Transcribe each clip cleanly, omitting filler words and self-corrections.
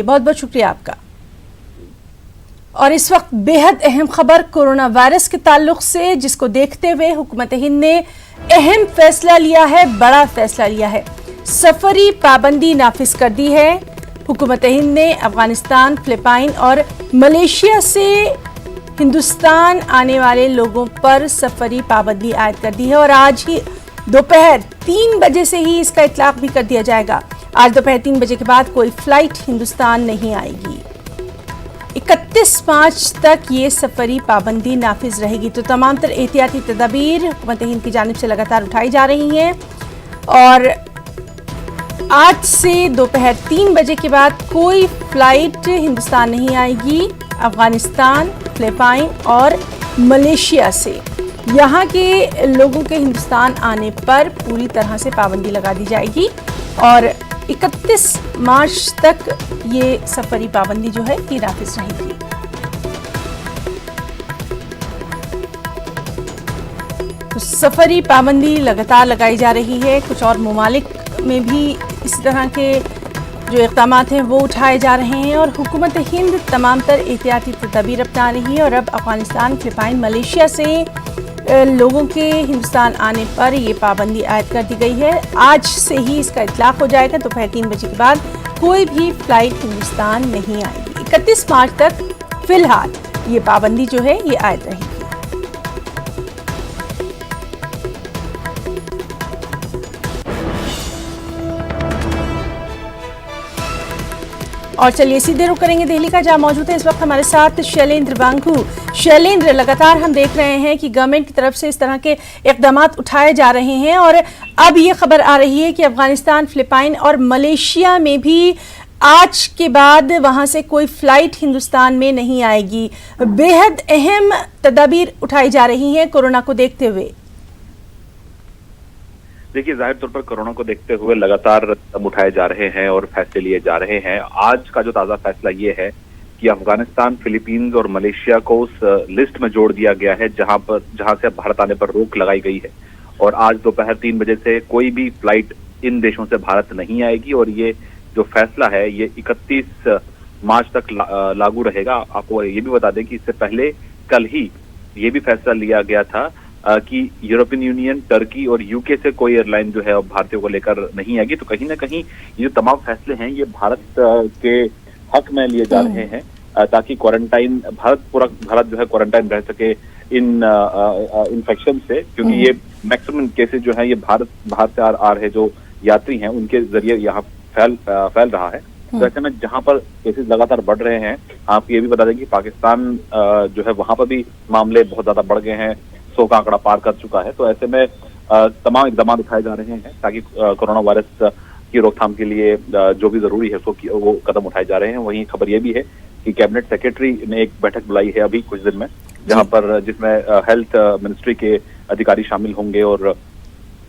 बहुत बहुत शुक्रिया आपका। और इस वक्त बेहद अहम खबर कोरोना वायरस के ताल्लुक से, जिसको देखते हुए हुकूमत हिंद ने अहम फैसला लिया है, बड़ा फैसला लिया है। सफरी पाबंदी नाफिज कर दी है। हुकूमत हिंद ने अफगानिस्तान, फिलिपाइन और मलेशिया से हिंदुस्तान आने वाले लोगों पर सफरी पाबंदी आयद कर दी है और आज ही दोपहर 3 बजे से ही इसका इतलाक भी कर दिया जाएगा। आज दोपहर 3 बजे के बाद कोई फ्लाइट हिंदुस्तान नहीं आएगी। 31 मार्च तक ये सफरी पाबंदी नाफिज रहेगी। तो तमाम तर एहतियाती तदाबीर हुकूमत हिंद की जानिब से लगातार उठाई जा रही हैं और आज से दोपहर 3 बजे के बाद कोई फ्लाइट हिंदुस्तान नहीं आएगी। अफगानिस्तान, फिलिपाइन और मलेशिया से यहाँ के लोगों के हिंदुस्तान आने पर पूरी तरह से पाबंदी लगा दी जाएगी और 31 मार्च तक ये सफरी पाबंदी जो है ये नाफिज रहेगी। तो सफरी पाबंदी लगातार लगाई जा रही है। कुछ और ममालिक में भी इस तरह के जो इक़दामात हैं वो उठाए जा रहे हैं और हुकूमत हिंद तमाम तर एहतियाती तदबीर अपना रही है और अब अफगानिस्तान, फिलिपाइन, मलेशिया से लोगों के हिंदुस्तान आने पर ये पाबंदी आयद कर दी गई है। आज से ही इसका इतलाक हो जाएगा। दोपहर 3 बजे के बाद कोई भी फ्लाइट हिंदुस्तान नहीं आएगी। 31 मार्च तक फिलहाल ये पाबंदी जो है ये आयद रहेगी। और चलिए सीधे रुख करेंगे दिल्ली का, जहां मौजूद है इस वक्त हमारे साथ शैलेंद्र बांगू। शैलेंद्र, लगातार हम देख रहे हैं कि गवर्नमेंट की तरफ से इस तरह के इक़दामात उठाए जा रहे हैं और अब ये खबर आ रही है कि अफगानिस्तान, फिलिपाइन और मलेशिया में भी आज के बाद वहां से कोई फ्लाइट हिंदुस्तान में नहीं आएगी। बेहद अहम तदाबीर उठाई जा रही हैं कोरोना को देखते हुए। देखिए, जाहिर तौर पर कोरोना को देखते हुए लगातार कदम उठाए जा रहे हैं और फैसले लिए जा रहे हैं। आज का जो ताज़ा फैसला ये है कि अफगानिस्तान, फिलीपींस और मलेशिया को उस लिस्ट में जोड़ दिया गया है जहां से भारत आने पर रोक लगाई गई है और आज दोपहर 3 बजे से कोई भी फ्लाइट इन देशों से भारत नहीं आएगी और ये जो फैसला है ये 31 मार्च तक लागू रहेगा। आपको ये भी बता दें कि इससे पहले कल ही ये भी फैसला लिया गया था कि यूरोपियन यूनियन, टर्की और यूके से कोई एयरलाइन जो है भारतीयों को लेकर नहीं आएगी। तो कहीं ना कहीं ये जो तमाम फैसले हैं ये भारत के हक में लिए जा रहे हैं ताकि क्वारंटाइन भारत जो है क्वारंटाइन रह सके इन इन्फेक्शन से, क्योंकि ये मैक्सिमम केसेस जो है ये बाहर से आ रहे जो यात्री हैं उनके जरिए यहाँ फैल रहा है। तो ऐसे में जहां पर केसेस लगातार बढ़ रहे हैं, आप ये भी बता दें कि पाकिस्तान जो है वहां पर भी मामले बहुत ज्यादा बढ़ गए हैं, 100 का आंकड़ा पार कर चुका है। तो ऐसे में तमाम इक़दाम उठाए जा रहे हैं ताकि कोरोना वायरस की रोकथाम के लिए जो भी जरूरी है वो कदम उठाए जा रहे हैं। वहीं खबर ये भी है कि कैबिनेट सेक्रेटरी ने एक बैठक बुलाई है अभी कुछ दिन में, जहां पर जिसमें हेल्थ मिनिस्ट्री के अधिकारी शामिल होंगे और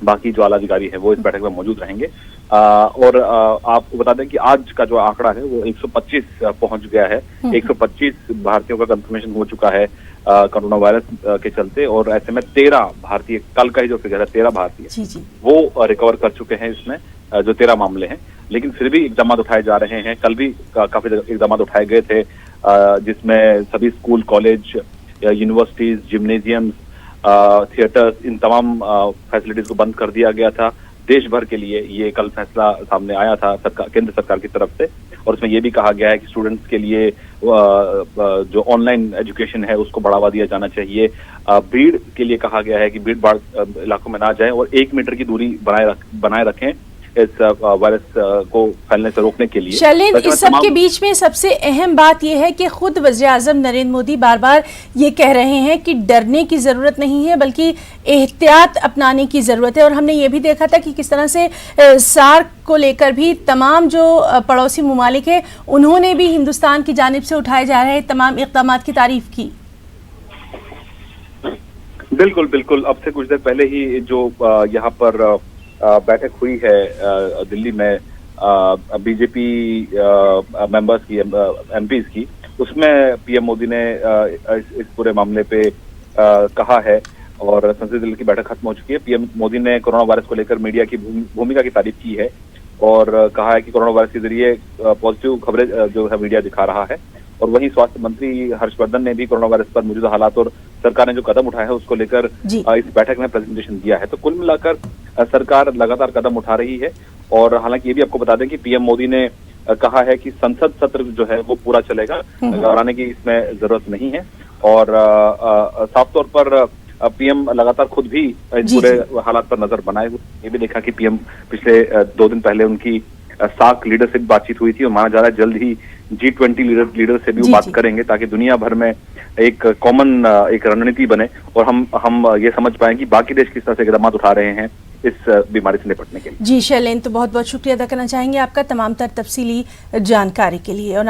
बाकी जो आला अधिकारी है वो इस बैठक में मौजूद रहेंगे। और आपको बता दें कि आज का जो आंकड़ा है वो 125 पहुंच गया है। 125 भारतीयों का कंफर्मेशन हो चुका है कोरोना वायरस के चलते और ऐसे में 13 भारतीय, कल का ही जो फिगर है 13 भारतीय वो रिकवर कर चुके हैं इसमें जो 13 मामले हैं। लेकिन फिर भी इक़दाम उठाए जा रहे हैं। कल भी काफी इक़दाम उठाए गए थे जिसमें सभी स्कूल, कॉलेज, यूनिवर्सिटीज, जिम्नेजियम्स, थिएटर्स, इन तमाम फैसिलिटीज को बंद कर दिया गया था देश भर के लिए। ये कल फैसला सामने आया था केंद्र सरकार की तरफ से और उसमें ये भी कहा गया है कि स्टूडेंट्स के लिए जो ऑनलाइन एजुकेशन है उसको बढ़ावा दिया जाना चाहिए। भीड़ के लिए कहा गया है कि भीड़ भाड़ इलाकों में ना जाए और 1 मीटर की दूरी बनाए रखें इस वायरस को फैलने से रोकने के लिए। शैलेंद्र, इस सब के बीच में सबसे अहम बात यह है कि खुद वज़ीर-ए-आज़म नरेंद्र मोदी बार बार ये कह रहे हैं कि डरने की ज़रूरत नहीं है बल्कि एहतियात अपनाने की ज़रूरत है। और हमने ये भी देखा था कि किस तरह से सार्क को लेकर भी तमाम जो पड़ोसी ममालिक है उन्होंने भी हिंदुस्तान की जानिब से उठाए जा रहे तमाम इक़दामात की तारीफ की। बिल्कुल बिल्कुल। अब से कुछ देर पहले ही जो यहाँ पर बैठक हुई है दिल्ली में बीजेपी मेंबर्स की, एमपीज की, उसमें पीएम मोदी ने इस पूरे मामले पे कहा है और संसदीय दल की बैठक खत्म हो चुकी है। पीएम मोदी ने कोरोना वायरस को लेकर मीडिया की भूमिका की तारीफ की है और कहा है कि कोरोना वायरस के जरिए पॉजिटिव खबरें जो है मीडिया दिखा रहा है। और वहीं स्वास्थ्य मंत्री हर्षवर्धन ने भी कोरोना वायरस पर मौजूदा हालात और सरकार ने जो कदम उठाए हैं उसको लेकर इस बैठक में प्रेजेंटेशन दिया है। तो कुल मिलाकर सरकार लगातार कदम उठा रही है। और हालांकि ये भी आपको बता दें कि पीएम मोदी ने कहा है कि संसद सत्र जो है वो पूरा चलेगा, घबराने की इसमें जरूरत नहीं है। और साफ तौर पर पीएम लगातार खुद भी इन पूरे हालात पर नजर बनाए हुए। ये भी देखा कि पीएम पिछले 2 दिन पहले उनकी सार्क लीडर से बातचीत हुई थी और माना जा रहा है जल्द ही G20 लीडर से भी बात करेंगे, ताकि दुनिया भर में एक कॉमन एक रणनीति बने और हम ये समझ पाएं कि बाकी देश किस तरह से इकदाम उठा रहे हैं इस बीमारी से निपटने के लिए। जी शैलेंद्र, तो बहुत बहुत शुक्रिया अदा करना चाहेंगे आपका तमाम तर तफसीली जानकारी के लिए। और